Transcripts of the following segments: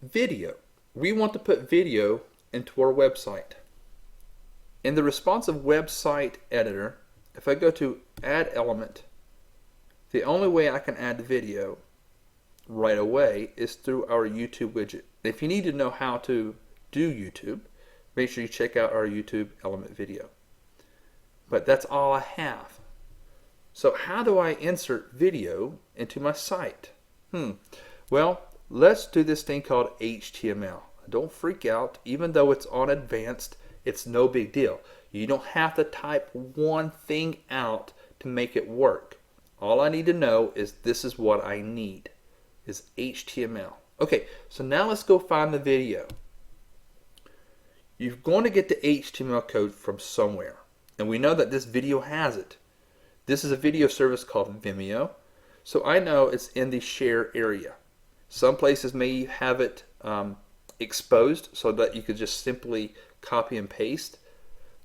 Video. We want to put video into our website. In the responsive website editor, if I go to add element, the only way I can add the video right away is through our YouTube widget. If you need to know how to do YouTube, make sure you check out our YouTube element video. But that's all I have. So how do I insert video into my site? Well, let's do this thing called HTML. Don't freak out. Even though it's on advanced, it's no big deal. You don't have to type one thing out to make it work. All I need to know is this is what I need, is HTML. Okay, so now let's go find the video. You're going to get the HTML code from somewhere. And we know that this video has it. This is a video service called Vimeo. So I know it's in the share area. Some places may have it exposed so that you could just simply copy and paste.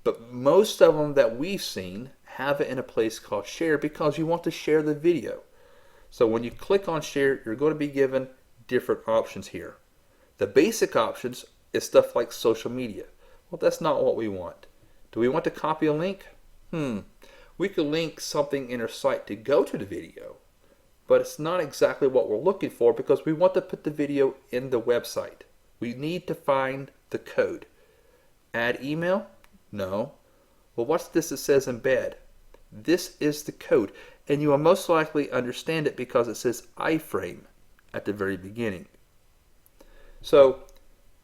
But most of them that we've seen have it in a place called share because you want to share the video. So when you click on share, you're going to be given different options here. The basic options is stuff like social media. Well, that's not what we want. Do we want to copy a link? We could link something in our site to go to the video, but it's not exactly what we're looking for because we want to put the video in the website. We need to find the code. Add email? No. Well, what's this that says embed? This is the code, and you will most likely understand it because it says Iframe at the very beginning. So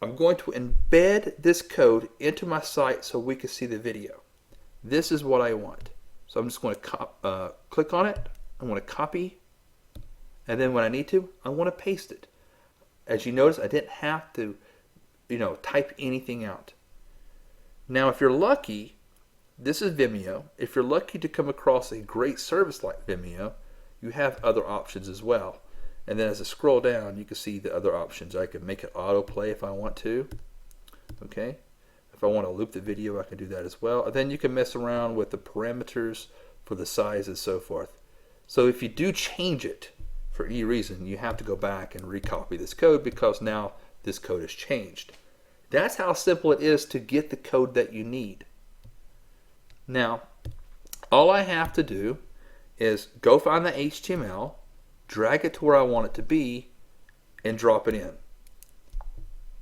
I'm going to embed this code into my site so we can see the video. This is what I want. So I'm just going to click on it. I want to copy, and then when I need to, I want to paste it. As you notice, I didn't have to, type anything out. Now, if you're lucky, this is Vimeo. If you're lucky to come across a great service like Vimeo, you have other options as well. And then as I scroll down, you can see the other options. I can make it autoplay if I want to. Okay. If I want to loop the video, I can do that as well. And then you can mess around with the parameters for the size and so forth. So if you do change it for any reason, you have to go back and recopy this code because now this code has changed. That's how simple it is to get the code that you need. Now, all I have to do is go find the HTML, drag it to where I want it to be, and drop it in.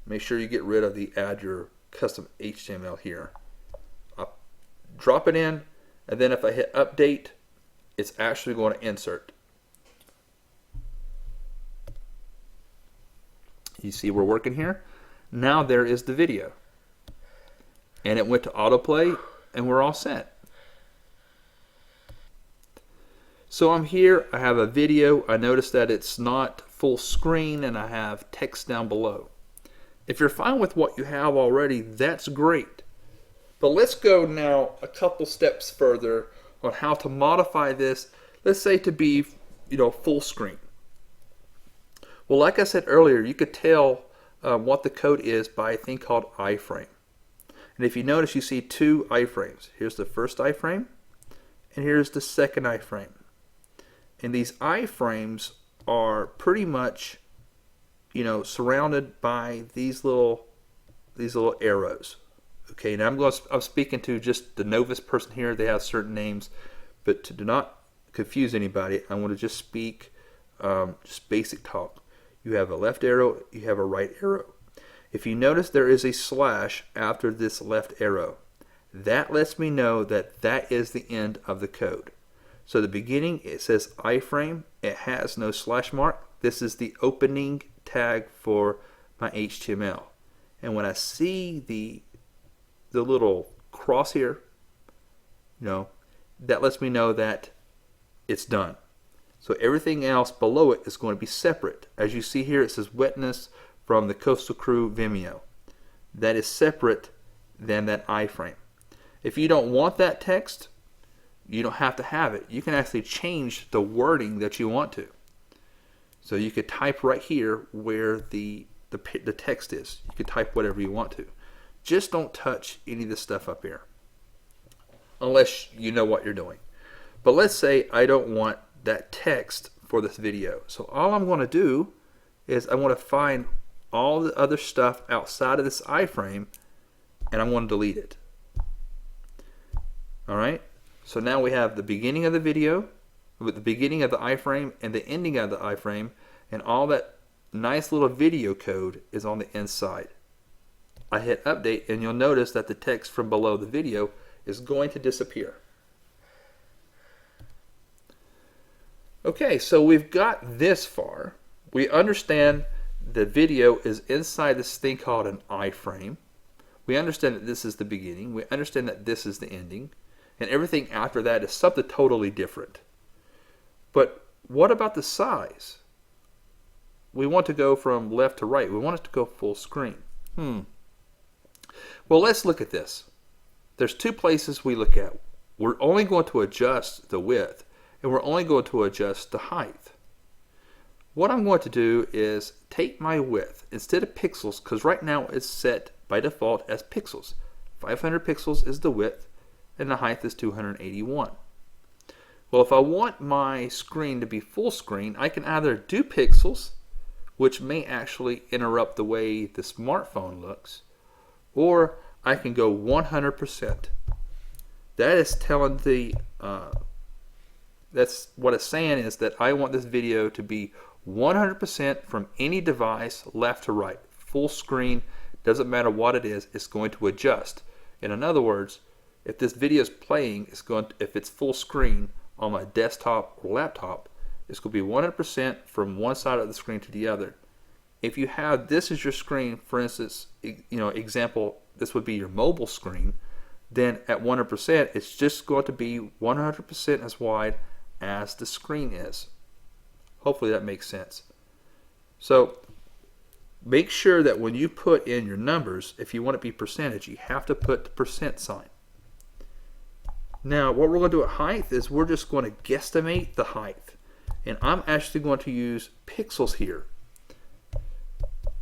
Make sure you get rid of the add your custom HTML here. I'll drop it in, and then if I hit update, it's actually going to insert. You see we're working here? Now there is the video. And it went to autoplay, and we're all set. So I'm here, I have a video. I notice that it's not full screen and I have text down below. If you're fine with what you have already, that's great. But let's go now a couple steps further on how to modify this, let's say to be, full screen. Well, like I said earlier, you could tell what the code is by a thing called iframe. And if you notice, you see two iframes. Here's the first iframe, and here's the second iframe. And these iframes are pretty much, surrounded by these little arrows. Okay, now I'm speaking to just the novice person here. They have certain names, but to do not confuse anybody, I want to just speak just basic talk. You have a left arrow, you have a right arrow. If you notice, there is a slash after this left arrow. That lets me know that that is the end of the code. So the beginning, it says iframe. It has no slash mark. This is the opening tag for my HTML. And when I see the little cross here, that lets me know that it's done. So everything else below it is going to be separate. As you see here, it says wetness from the Coastal Crew Vimeo. That is separate than that iframe. If you don't want that text, you don't have to have it. You can actually change the wording that you want to. So you could type right here where the text is. You could type whatever you want to. Just don't touch any of this stuff up here, unless you know what you're doing. But let's say I don't want that text for this video. So all I'm going to do is I want to find all the other stuff outside of this iframe, and I'm going to delete it. Alright, so now we have the beginning of the video, with the beginning of the iframe and the ending of the iframe, and all that nice little video code is on the inside. I hit update, and you'll notice that the text from below the video is going to disappear. Okay, so we've got this far. We understand the video is inside this thing called an iframe. We understand that this is the beginning. We understand that this is the ending. And everything after that is something totally different. But what about the size? We want to go from left to right. We want it to go full screen. Well, let's look at this. There's two places we look at. We're only going to adjust the width, and we're only going to adjust the height. What I'm going to do is take my width instead of pixels, because right now it's set by default as pixels. 500 pixels is the width, and the height is 281. Well, if I want my screen to be full screen, I can either do pixels, which may actually interrupt the way the smartphone looks, or I can go 100%. That is telling the that's what it's saying, is that I want this video to be 100% from any device, left to right, full screen. Doesn't matter what it is, it's going to adjust. And in other words, if this video is playing, if it's full screen on my desktop or laptop, it's going to be 100% from one side of the screen to the other. If you have this as your screen, for instance, example, this would be your mobile screen, then at 100%, it's just going to be 100% as wide as the screen is. Hopefully that makes sense. So make sure that when you put in your numbers, if you want it to be percentage, you have to put the percent sign. Now what we're going to do at height is we're just going to guesstimate the height. And I'm actually going to use pixels here.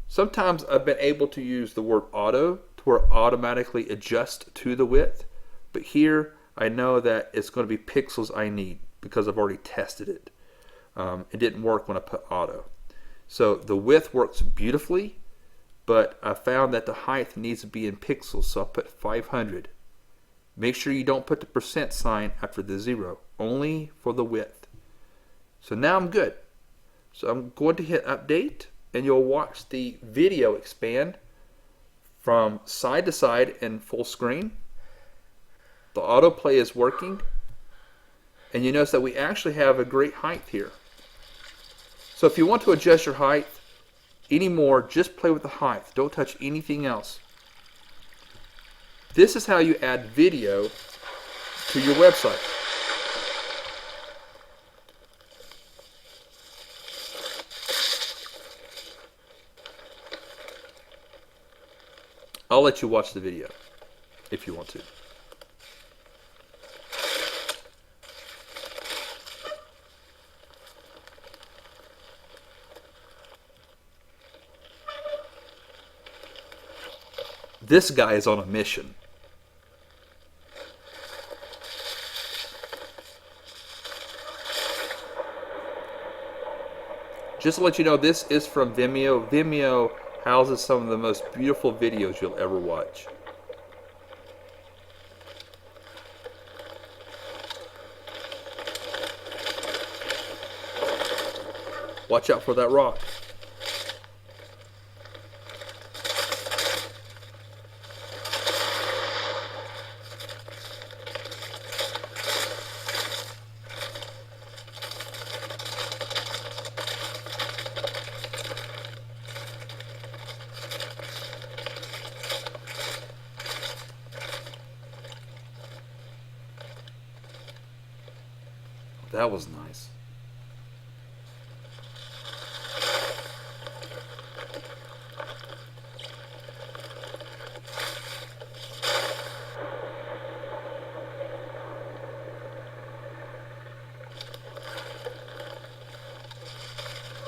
Sometimes I've been able to use the word auto to where it automatically adjusts to the width. But here I know that it's going to be pixels I need because I've already tested it. It didn't work when I put auto. So the width works beautifully, but I found that the height needs to be in pixels, so I put 500. Make sure you don't put the percent sign after the 0, only for the width. So now I'm good. So I'm going to hit update, and you'll watch the video expand from side to side in full screen. The autoplay is working, and you notice that we actually have a great height here. So if you want to adjust your height anymore, just play with the height. Don't touch anything else. This is how you add video to your website. I'll let you watch the video if you want to. This guy is on a mission. Just to let you know, this is from Vimeo. Vimeo houses some of the most beautiful videos you'll ever watch. Watch out for that rock. That was nice.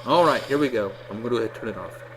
All right, here we go. I'm going to go ahead and turn it off.